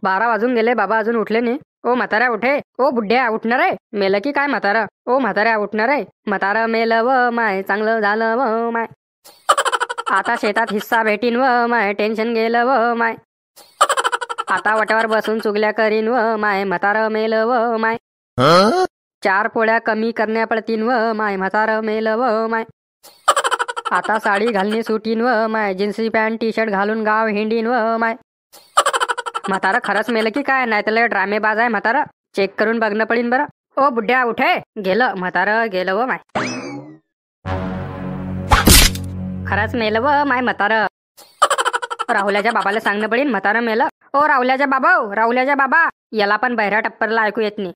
12 वाजून गेले, बाबा अजून उठले नाही. ओ म्हाताऱ्या उठे. ओ बुड्ढ्या उठणार आहे. मेलं की काय म्हातारा? ओ म्हाताऱ्या उठणार आहे. म्हातारा मेलं व माय, चांगलं झालं व माय. आता शेतात हिस्सा भेटीन व माय, टेन्शन गेलं व माय. आता वटावर बसून चुगल्या करीन व माय, म्हातारा मेलं व माय. 4 पोळ्या कमी करण्या पडतीन व माय, म्हातारा मेलं व माय. आता साडी घालणी सुटीन व माय, जीन्सी पॅन्ट टी शर्ट घालून गाव हिंडीन व माय. म्हातारा खरंच मेलं की काय? नाही तर ड्रामेबाज आहे म्हातारा. चेक करून बघणं पडीन बरं. ओ बुड्ढ्या उठे. गेलं म्हातारा, गेलं व माय. खरंच मेलं व माय म्हातारा. राहुल्याच्या बाबाला सांगणं पडीन म्हातारा मेलं. ओ राहुल्याच्या बाबा, राहुल्याच्या बाबा. याला पण बहिरा टप्परला ऐकू येत नाही.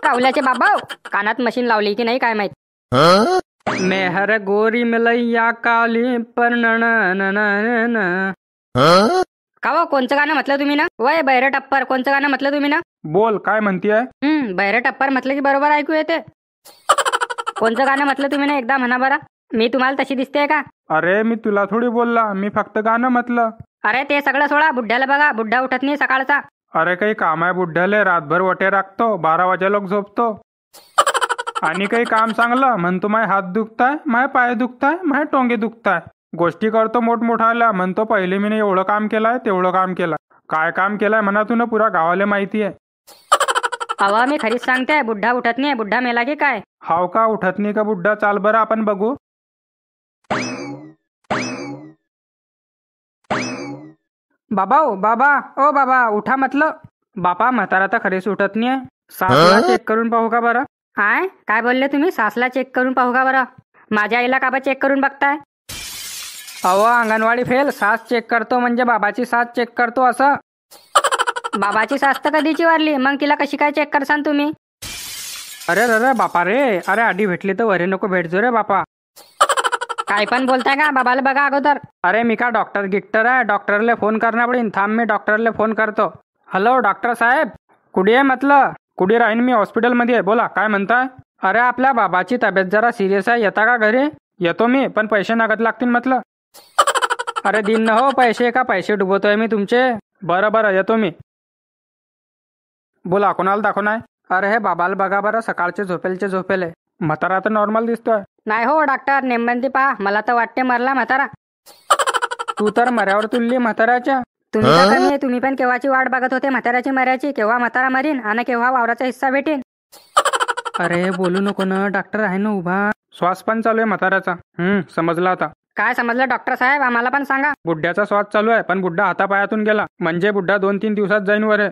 राहुल्याचे बाबा, कानात मशीन लावली की नाही काय माहित. मेहर गोरी मिलैया काली पर का हो, कोणचं गाणं म्हटलं तुम्ही ना? वय बहिरा टप्पर, कोणचं गाणं म्हटलं तुम्ही ना? बोल, काय म्हणतीये? बहिरा टप्पर म्हटलं की बरोबर ऐकू येते. कोणचं गाणं म्हटलं तुम्ही ना? एकदा म्हणा बरं. मी तुम्हाला तशी दिसते का? अरे मी तुला थोडी बोलला, मी फक्त गाणं म्हटलं. अरे ते सगळं सोडा, बुड्ढ्याला बघा. बुड्ढा उठत नाही सकाळचा. अरे काही काम आहे बुड्ढ्याले? रातभर वटे राखतो, 12 वाजे लोक झोपतो. आणि काही काम चांगलं म्हणतो, माय हात दुखताय, माय पाय दुखताय, माय टोंगे दुखताय. गोष्टी करतो मोठमोठाल्या, म्हणतो पहिले मी एवढं काम केलंय, तेवढं काम केलं. काय काम केलंय म्हणा तू ना, पुरा गावाला माहिती आहे. अवा मी खरीच सांगते, बुड्ढा उठत नाही. बुड्ढा मेला की काय? हाव का? उठत नाही का बुड्ढा? चाल बरं आपण बघू. बाबा ओ बाबा, ओ बाबा उठा म्हटलं. बापा म्हातारा तर खरीच उठत नाही. सासला चेक करून पाहू का बरं? काय बोलले तुम्ही? सासला चेक करून पाहू का बरं? माझ्या आईला का बा चेक करून बघताय? अहो अंगणवाडी फेल, सास चेक करतो म्हणजे बाबाची सास चेक करतो असं. बाबाची सास तर कधीची वारली, मग तिला कशी काय चेक करसान तुम्ही? अरे रे बापा रे. अरे आधी भेटली तर वरे नको भेटजो रे बापा. काय पण बोलताय का? बाबाला बघा अगोदर. अरे मी का डॉक्टर गिक्टर आहे? डॉक्टरला फोन करणार पडेल. थांब, मी डॉक्टरला फोन करतो. हॅलो डॉक्टर साहेब, कुठे आहे म्हटलं? कुठे राहीन? मी हॉस्पिटलमध्ये आहे. बोला, काय म्हणताय? अरे आपल्या बाबाची तब्येत जरा सिरियस आहे, येता का घरी? येतो मी, पण पैसे नगद लागतील म्हटलं. अरे दिन न हो पैसे, का पैसे डुबवतोय मी तुमचे? बरं येतो मी. बोला, कोणाला दाखवणार? अरे हे बाबाला बघा बरं, सकाळचे झोपेले. म्हातारा तर नॉर्मल दिसतोय. नाही हो डॉक्टर, नेमबंदी पहा. मला तर वाटते मरला म्हातारा. तू तर मऱ्यावर तुलली म्हाताऱ्याच्या. तुम्ही तर कमी, तुम्ही पण केव्हाची वाट बघत होते म्हाताऱ्याची मऱ्याची. केव्हा म्हातारा मरीन आणि केव्हा वावराचा हिस्सा भेटेन. अरे बोलू नको ना, डॉक्टर आहे ना उभा. श्वास पण चालू आहे म्हाताऱ्याचा. समजला आता. काय समजलं डॉक्टर साहेब? आम्हाला पण सांगा. बुड्ढ्याचा श्वास चालू आहे, पण बुड्ढा हातापायातून गेला. म्हणजे बुड्ढा 2-3 दिवसात जाईन वरे.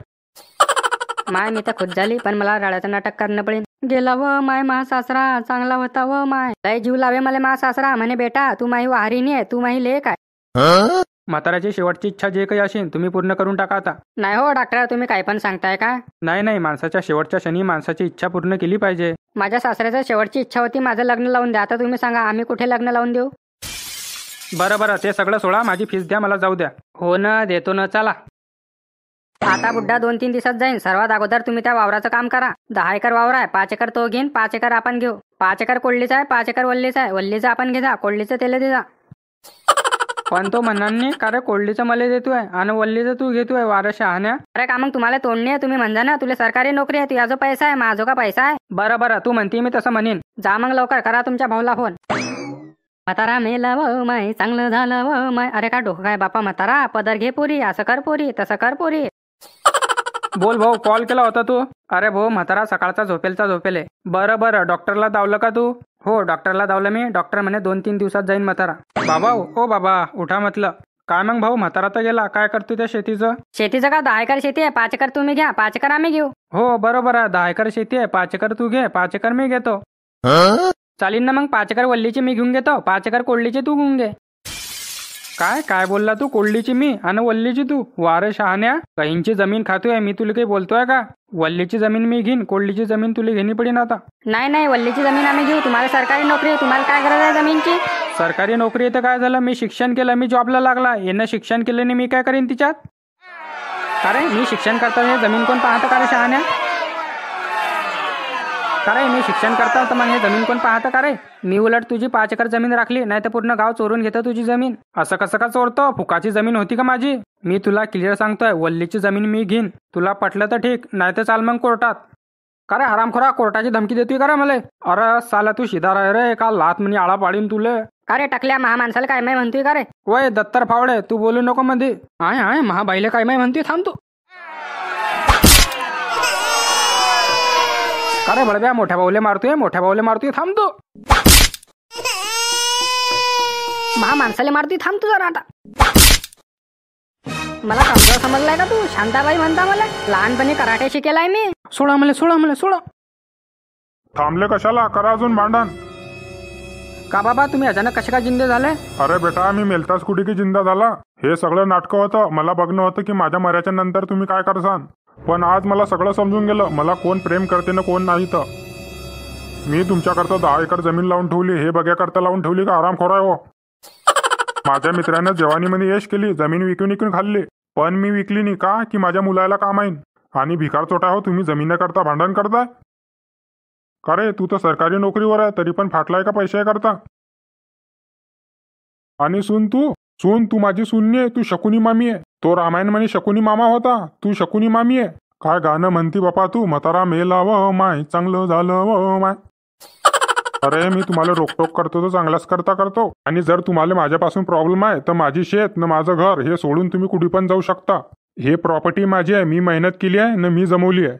माय मी तर खुद झाली, पण मला रडायचं नाटक करणं पडेल. गेला व माय मा सासरा, चांगला होता व माय. लय जीव लावे मला मा सासरा. म्हणे बेटा तू माही वाहरीनी आहे, तू माही लेक आहे. म्हाताऱ्याची शेवटची इच्छा जे काही असेल तुम्ही पूर्ण करून टाका आता. नाही हो डॉक्टर, तुम्ही काय पण सांगताय का? नाही, माणसाच्या शेवटच्या क्षणी माणसाची इच्छा पूर्ण केली पाहिजे. माझ्या सासऱ्याचं शेवटची इच्छा होती माझं लग्न लावून द्या. आता तुम्ही सांगा, आम्ही कुठे लग्न लावून देऊ? बरं ते सगळं सोडा, माझी फीस द्या, मला जाऊ द्या. हो ना, देतो ना. चला आता बुड्ढा 2-3 दिवसात जाईन. सर्वात अगोदर तुम्ही त्या वावराचं काम करा. 10 एकर वावर आहे, 5 एकर तो घेईन, 5 एकर आपण घेऊ. 5 एकर कोल्डीचा आहे, 5 एकर वल्लीचा आहे. वल्लीचं आपण घे जा, कोल्डीचं तेल दे जा. पण तो म्हणणार नाही का रे, कोल्डीचं मला देतोय आणि वल्लीचं तू घेतोय, वारं शहाण्या. अरे का मग तुम्हाला तोडणी आहे? तुम्ही म्हणजा ना, तुला सरकारी नोकरी आहे, तुझा जो पैसा आहे, माझा का पैसा आहे? बरं तू म्हणते, मी तसं म्हणेन. जा मग लवकर करा तुमच्या भाऊला फोन. म्हातारा मेला व माय, चांगलं झालं व माय. अरे का डोकं काय बापा म्हातारा? पदर घे पुरी, असं कर पुरी, तसं कर पुरी. बोल भाऊ, कॉल केला होता तू? अरे भाऊ, म्हातारा सकाळचा झोपेले. बरं डॉक्टरला दावलं का तू? हो डॉक्टरला दावलं मी. डॉक्टर म्हणे 2-3 दिवसात जाईन म्हातारा. बाबा ओ बाबा उठा म्हटलं. काय मग भाऊ, म्हातारा तर गेला, काय करतो त्या शेतीचं का? 10 एकर शेती आहे, 5 एकर तुम्ही घ्या, 5 एकर आम्ही घेऊ. हो बरोबर आहे, 10 एकर शेती आहे, 5 एकर तू घे, 5 एकर मी घेतो. चालीन ना मग. 5 एकर वल्लीची मी घेऊन घेतो, 5 एकर कोल्डीची तू घेऊन घे. काय बोलला तू? कोल्डीची मी आणि वल्लीची तू? वारे शहाण्या, काहींची जमीन खातोय मी, तुला काही बोलतोय का? वल्लीची जमीन मी घेईन, कोल्डीची जमीन तुला घेणी पडेन आता. नाही, वल्लीची जमीन आम्ही घेऊ. तुम्हाला सरकारी नोकरी आहे, तुम्हाला काय गरज आहे जमीनची? सरकारी नोकरी तर काय झालं, मी शिक्षण केलं, मी जॉबला लागला. यांना शिक्षण केल्याने मी काय करीन तिच्यात? अरे मी शिक्षण करताना जमीन कोण पाहतं का रे शहाण्या? का रे मी शिक्षण करता तर मग हे जमीन कोण पाहतं का रे? मी उलट तुझी 5 एकर जमीन राखली, नाही तर पूर्ण गाव चोरून घेतं तुझी जमीन. असं कसं का चोरतो? फुकाची जमीन होती का माझी? मी तुला क्लिअर सांगतोय, वल्लीची जमीन मी घेईन. तुला पटलं तर ठीक, नाही तर चाल मग कोर्टात. का रे हरामखोरा, कोर्टाची धमकी देतोय का रे मला? अरे साला तू शिधा राह रे, का लात म्हणे आळा पाडीन तुले. का रे टकल्या, महामाणसाला काय माय म्हणतोय का रे? वय दत्तर फावडे, तू बोलू नको मध्ये. आहे महाबाईले काय माय म्हणतोय, थांब तू. का रे बडब्या, मोठ्या भाऊले मारतोय, थांब तू. महामाणसाला मारतोय, थांब तू जरा आता. मला कमजोर समजलाय का तू? शांताबाई म्हणता मला? लहानपणी कराटे शिकेलाय मी. सोडा मला. थांबले कशाला? करा अजून भांडण. का बाबा, तुम्ही अचानक कसे काय जिंदे झाले? अरे बेटा, मी मेलताच कुठे की जिंदा झाला. हे सगळं नाटकं होतं. मला बघणं होतं की माझ्या मऱ्याच्या नंतर तुम्ही काय करसान. पण आज मला सगळं समजून गेलं, मला कोण प्रेम करते ना कोण नाही. तर मी तुमच्याकरता 10 एकर जमीन लावून ठेवली, हे बघ्याकरता लावून ठेवली का? आरामखोर आहे हो. माझ्या मित्रानं जवानीमध्ये यश केली, जमीन विकून खाल्ली, पण मी विकली नाही का की माझ्या मुलाला काम आहे. आणि भिकार चोटा हो तुम्ही, जमिनीकरता भांडण करताय का रे? तू तर सरकारी नोकरीवर आहे, तरी पण फाटलाय का पैसे करता? आणि तू माझी सुननी आहे, तू शकुनी मामी आहे. तो रामायण म्हणे शकुनी मामा होता, तू शकुनी मामी आहे. काय गाणं म्हणती बापा तू? म्हातारा मेला व माय, चांगलं झालं व माय. अरे मी तुम्हाला रोकटोक करतो तर चांगलाच करतो. आणि जर तुम्हाला माझ्यापासून प्रॉब्लेम आहे तर माझी शेत न माझं घर हे सोडून तुम्ही कुठे पण जाऊ शकता. हे प्रॉपर्टी माझी आहे, मी मेहनत केली आहे न मी जमवली आहे.